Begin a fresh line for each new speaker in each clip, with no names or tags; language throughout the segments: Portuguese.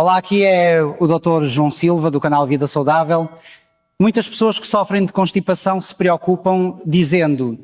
Olá, aqui é o Dr. João Silva, do canal Vida Saudável. Muitas pessoas que sofrem de constipação se preocupam dizendo: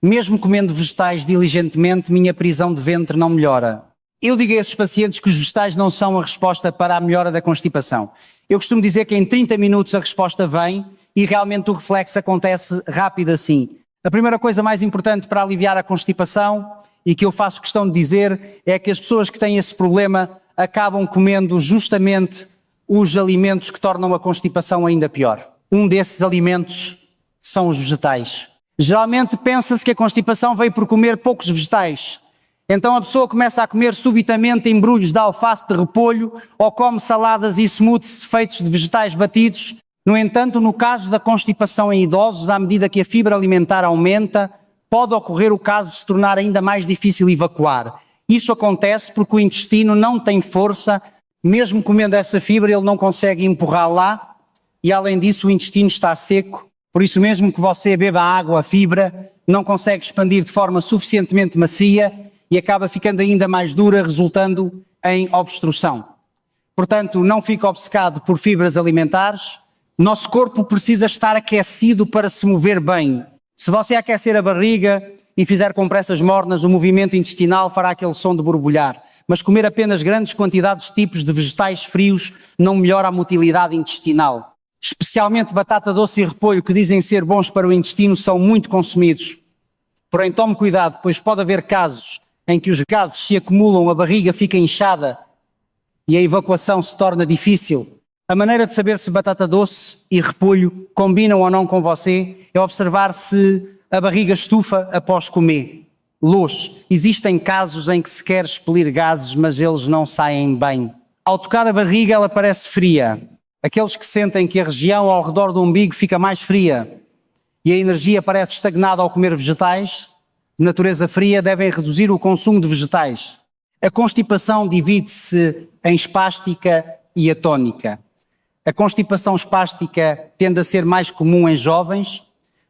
mesmo comendo vegetais diligentemente, minha prisão de ventre não melhora. Eu digo a esses pacientes que os vegetais não são a resposta para a melhora da constipação. Eu costumo dizer que em 30 minutos a resposta vem e realmente o reflexo acontece rápido assim. A primeira coisa mais importante para aliviar a constipação, e que eu faço questão de dizer, é que as pessoas que têm esse problema acabam comendo justamente os alimentos que tornam a constipação ainda pior. Um desses alimentos são os vegetais. Geralmente pensa-se que a constipação veio por comer poucos vegetais. Então a pessoa começa a comer subitamente embrulhos de alface de repolho ou come saladas e smoothies feitos de vegetais batidos. No entanto, no caso da constipação em idosos, à medida que a fibra alimentar aumenta, pode ocorrer o caso de se tornar ainda mais difícil evacuar. Isso acontece porque o intestino não tem força, mesmo comendo essa fibra ele não consegue empurrar lá, e além disso o intestino está seco, por isso mesmo que você beba água, a fibra não consegue expandir de forma suficientemente macia e acaba ficando ainda mais dura, resultando em obstrução. Portanto, não fique obcecado por fibras alimentares. Nosso corpo precisa estar aquecido para se mover bem. Se você aquecer a barriga e fizer compressas mornas, o movimento intestinal fará aquele som de borbulhar. Mas comer apenas grandes quantidades de tipos de vegetais frios não melhora a motilidade intestinal. Especialmente batata doce e repolho, que dizem ser bons para o intestino, são muito consumidos. Porém, tome cuidado, pois pode haver casos em que os gases se acumulam, a barriga fica inchada e a evacuação se torna difícil. A maneira de saber se batata doce e repolho combinam ou não com você é observar se a barriga estufa após comer. Existem casos em que se quer expelir gases, mas eles não saem bem. Ao tocar a barriga, ela parece fria. Aqueles que sentem que a região ao redor do umbigo fica mais fria e a energia parece estagnada ao comer vegetais, de natureza fria, devem reduzir o consumo de vegetais. A constipação divide-se em espástica e atónica. A constipação espástica tende a ser mais comum em jovens.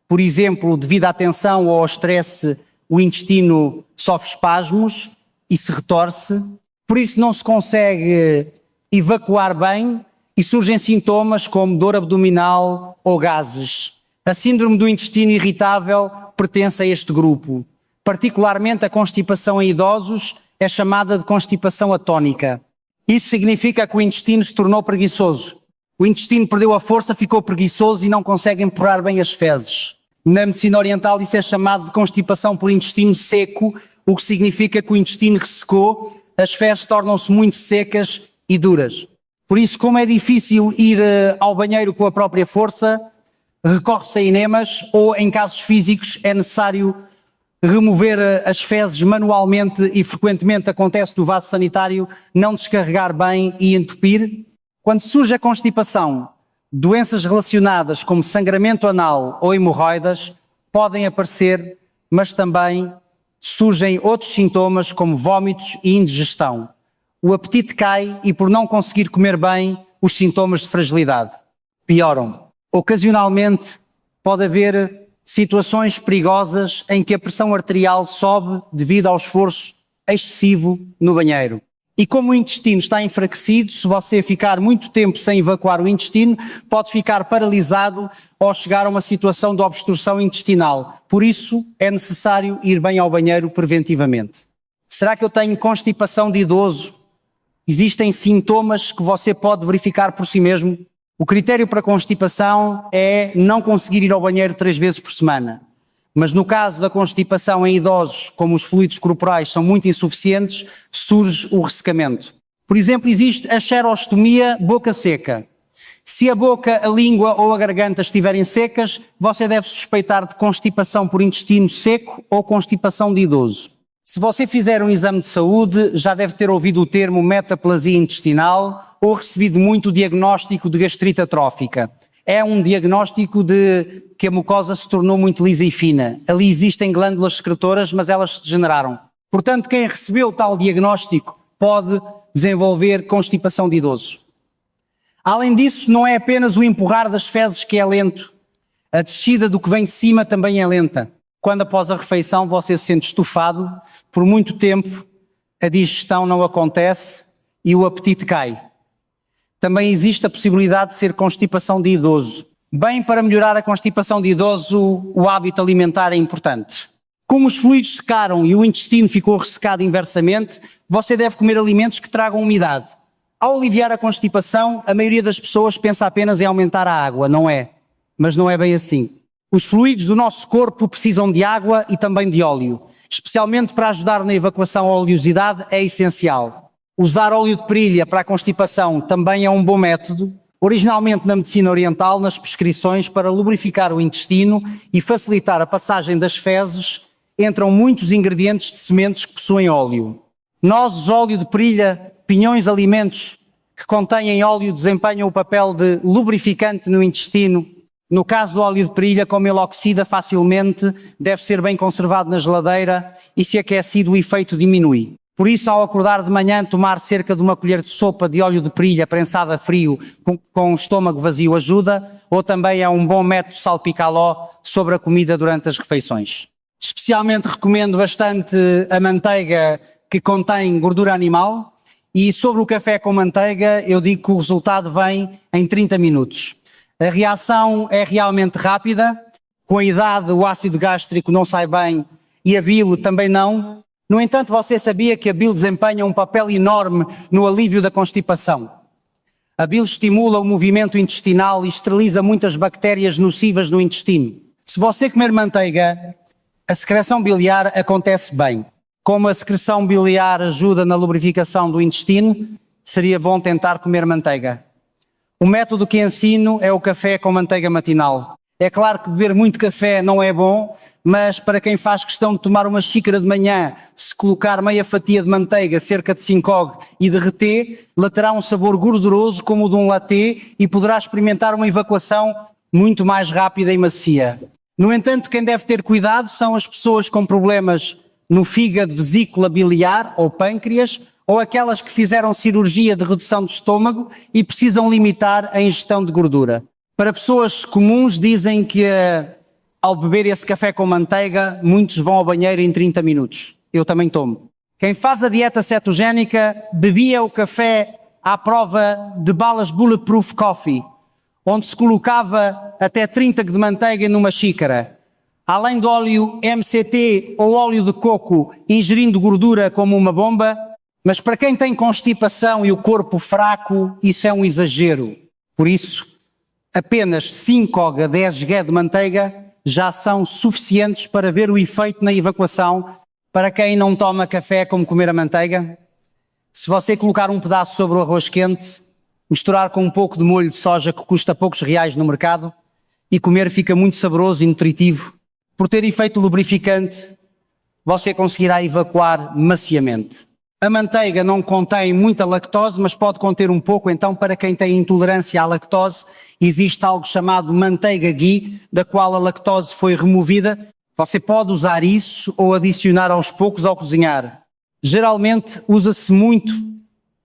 Por exemplo, devido à tensão ou ao estresse, o intestino sofre espasmos e se retorce. Por isso não se consegue evacuar bem e surgem sintomas como dor abdominal ou gases. A síndrome do intestino irritável pertence a este grupo. Particularmente a constipação em idosos é chamada de constipação atónica. Isso significa que o intestino se tornou preguiçoso. O intestino perdeu a força, ficou preguiçoso e não consegue empurrar bem as fezes. Na medicina oriental isso é chamado de constipação por intestino seco, o que significa que o intestino ressecou, as fezes tornam-se muito secas e duras. Por isso, como é difícil ir ao banheiro com a própria força, recorre-se a enemas ou, em casos físicos, é necessário remover as fezes manualmente e frequentemente acontece no vaso sanitário não descarregar bem e entupir. Quando surge a constipação, doenças relacionadas como sangramento anal ou hemorroidas podem aparecer, mas também surgem outros sintomas como vômitos e indigestão. O apetite cai e, por não conseguir comer bem, os sintomas de fragilidade pioram. Ocasionalmente pode haver situações perigosas em que a pressão arterial sobe devido ao esforço excessivo no banheiro. E como o intestino está enfraquecido, se você ficar muito tempo sem evacuar o intestino, pode ficar paralisado ou chegar a uma situação de obstrução intestinal. Por isso, é necessário ir bem ao banheiro preventivamente. Será que eu tenho constipação de idoso? Existem sintomas que você pode verificar por si mesmo? O critério para constipação é não conseguir ir ao banheiro 3 vezes por semana. Mas no caso da constipação em idosos, como os fluidos corporais são muito insuficientes, surge o ressecamento. Por exemplo, existe a xerostomia boca seca. Se a boca, a língua ou a garganta estiverem secas, você deve suspeitar de constipação por intestino seco ou constipação de idoso. Se você fizer um exame de saúde, já deve ter ouvido o termo metaplasia intestinal ou recebido muito o diagnóstico de gastrite atrófica. É um diagnóstico de que a mucosa se tornou muito lisa e fina. Ali existem glândulas secretoras, mas elas se degeneraram. Portanto, quem recebeu tal diagnóstico pode desenvolver constipação de idoso. Além disso, não é apenas o empurrar das fezes que é lento. A descida do que vem de cima também é lenta. Quando após a refeição você se sente estufado, por muito tempo a digestão não acontece e o apetite cai. também existe a possibilidade de ser constipação de idoso. Bem, para melhorar a constipação de idoso, o hábito alimentar é importante. Como os fluidos secaram e o intestino ficou ressecado inversamente, você deve comer alimentos que tragam umidade. Ao aliviar a constipação, a maioria das pessoas pensa apenas em aumentar a água, não é? Mas não é bem assim. Os fluidos do nosso corpo precisam de água e também de óleo. Especialmente para ajudar na evacuação à oleosidade é essencial. Usar óleo de perilha para a constipação também é um bom método. Originalmente na medicina oriental, nas prescrições para lubrificar o intestino e facilitar a passagem das fezes, entram muitos ingredientes de sementes que possuem óleo. Nozes, óleo de perilha, pinhões, alimentos que contêm óleo desempenham o papel de lubrificante no intestino. No caso do óleo de perilha, como ele oxida facilmente, deve ser bem conservado na geladeira e, se aquecido, o efeito diminui. Por isso, ao acordar de manhã, tomar cerca de uma colher de sopa de óleo de perilha prensado a frio com o estômago vazio ajuda, ou também é um bom método salpicá-lo sobre a comida durante as refeições. Especialmente recomendo bastante a manteiga que contém gordura animal, e sobre o café com manteiga eu digo que o resultado vem em 30 minutos. A reação é realmente rápida, com a idade o ácido gástrico não sai bem e a bile também não. No entanto, você sabia que a bile desempenha um papel enorme no alívio da constipação? A bile estimula o movimento intestinal e esteriliza muitas bactérias nocivas no intestino. Se você comer manteiga, a secreção biliar acontece bem. Como a secreção biliar ajuda na lubrificação do intestino, seria bom tentar comer manteiga. O método que ensino é o café com manteiga matinal. É claro que beber muito café não é bom, mas para quem faz questão de tomar uma xícara de manhã, se colocar meia fatia de manteiga, cerca de 5 e derreter, lhe terá um sabor gorduroso como o de um latte e poderá experimentar uma evacuação muito mais rápida e macia. No entanto, quem deve ter cuidado são as pessoas com problemas no fígado, vesícula biliar ou pâncreas, ou aquelas que fizeram cirurgia de redução de estômago e precisam limitar a ingestão de gordura. Para pessoas comuns dizem que ao beber esse café com manteiga, muitos vão ao banheiro em 30 minutos. Eu também tomo. Quem faz a dieta cetogénica bebia o café à prova de balas Bulletproof Coffee, onde se colocava até 30 de manteiga numa xícara. Além do óleo MCT ou óleo de coco, ingerindo gordura como uma bomba, mas para quem tem constipação e o corpo fraco, isso é um exagero. Por isso, apenas 5 a 10 g de manteiga já são suficientes para ver o efeito na evacuação. Para quem não toma café, como comer a manteiga? Se você colocar um pedaço sobre o arroz quente, misturar com um pouco de molho de soja que custa poucos reais no mercado e comer, fica muito saboroso e nutritivo. Por ter efeito lubrificante, você conseguirá evacuar maciamente. A manteiga não contém muita lactose, mas pode conter um pouco, então para quem tem intolerância à lactose, existe algo chamado manteiga ghee, da qual a lactose foi removida. Você pode usar isso ou adicionar aos poucos ao cozinhar. Geralmente usa-se muito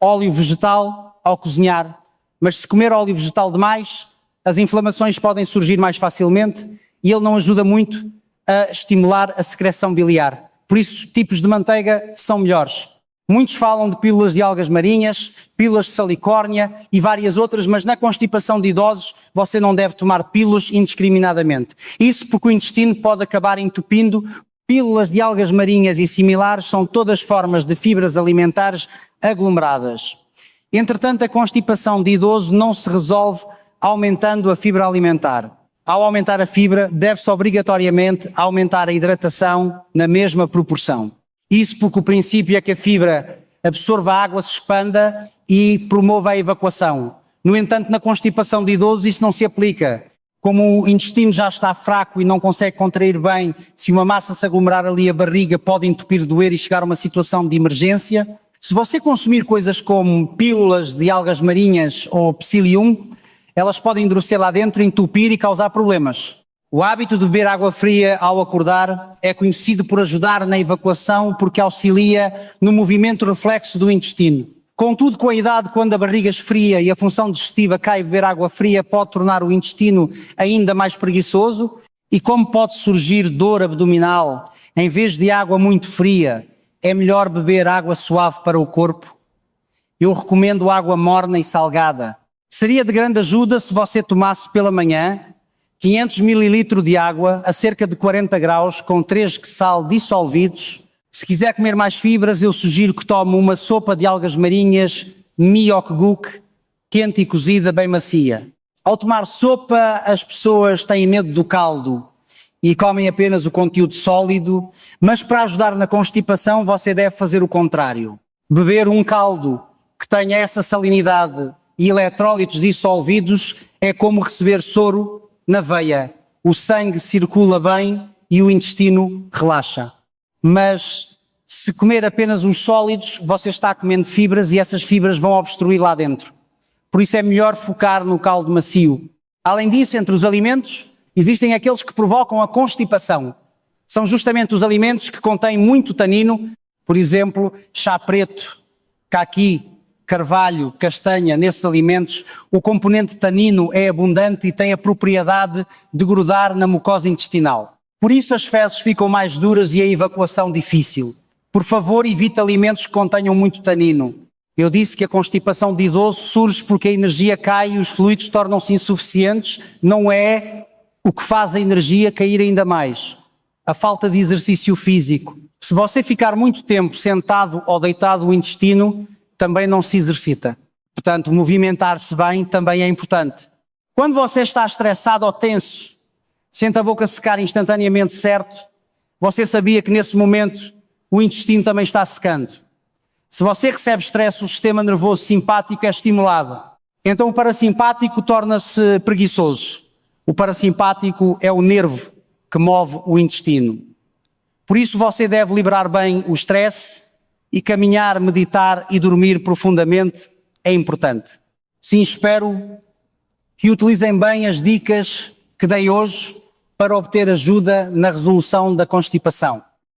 óleo vegetal ao cozinhar, mas se comer óleo vegetal demais, as inflamações podem surgir mais facilmente e ele não ajuda muito a estimular a secreção biliar. Por isso, tipos de manteiga são melhores. Muitos falam de pílulas de algas marinhas, pílulas de salicórnia e várias outras, mas na constipação de idosos você não deve tomar pílulas indiscriminadamente. Isso porque o intestino pode acabar entupindo. Pílulas de algas marinhas e similares são todas formas de fibras alimentares aglomeradas. Entretanto, a constipação de idoso não se resolve aumentando a fibra alimentar. Ao aumentar a fibra, deve-se obrigatoriamente aumentar a hidratação na mesma proporção. Isso porque o princípio é que a fibra absorva a água, se expanda e promova a evacuação. No entanto, na constipação de idosos isso não se aplica. Como o intestino já está fraco e não consegue contrair bem, se uma massa se aglomerar ali a barriga pode entupir, doer e chegar a uma situação de emergência. Se você consumir coisas como pílulas de algas marinhas ou psyllium, elas podem endurecer lá dentro, entupir e causar problemas. O hábito de beber água fria ao acordar é conhecido por ajudar na evacuação porque auxilia no movimento reflexo do intestino. Contudo, com a idade, quando a barriga esfria e a função digestiva cai, beber água fria pode tornar o intestino ainda mais preguiçoso. E como pode surgir dor abdominal em vez de água muito fria, é melhor beber água suave para o corpo. Eu recomendo água morna e salgada. Seria de grande ajuda se você tomasse pela manhã 500 ml de água a cerca de 40 graus com 3 de sal dissolvidos. Se quiser comer mais fibras, eu sugiro que tome uma sopa de algas marinhas Miyokguk, quente e cozida, bem macia. Ao tomar sopa, as pessoas têm medo do caldo e comem apenas o conteúdo sólido, mas para ajudar na constipação você deve fazer o contrário. Beber um caldo que tenha essa salinidade e eletrólitos dissolvidos é como receber soro na veia. O sangue circula bem e o intestino relaxa. Mas se comer apenas os sólidos, você está comendo fibras e essas fibras vão obstruir lá dentro. Por isso é melhor focar no caldo macio. Além disso, entre os alimentos, existem aqueles que provocam a constipação. São justamente os alimentos que contêm muito tanino, por exemplo, chá preto, caqui, carvalho, castanha. Nesses alimentos o componente tanino é abundante e tem a propriedade de grudar na mucosa intestinal. Por isso as fezes ficam mais duras e a evacuação difícil. Por favor, evite alimentos que contenham muito tanino. Eu disse que a constipação de idoso surge porque a energia cai e os fluidos tornam-se insuficientes. Não é o que faz a energia cair ainda mais. A falta de exercício físico. Se você ficar muito tempo sentado ou deitado, o intestino também não se exercita. Portanto, movimentar-se bem também é importante. Quando você está estressado ou tenso, sente a boca secar instantaneamente, certo? Você sabia que nesse momento o intestino também está secando. Se você recebe estresse, o sistema nervoso simpático é estimulado. Então o parasimpático torna-se preguiçoso. O parasimpático é o nervo que move o intestino. Por isso você deve liberar bem o estresse e caminhar, meditar e dormir profundamente é importante. Sim, espero que utilizem bem as dicas que dei hoje para obter ajuda na resolução da constipação.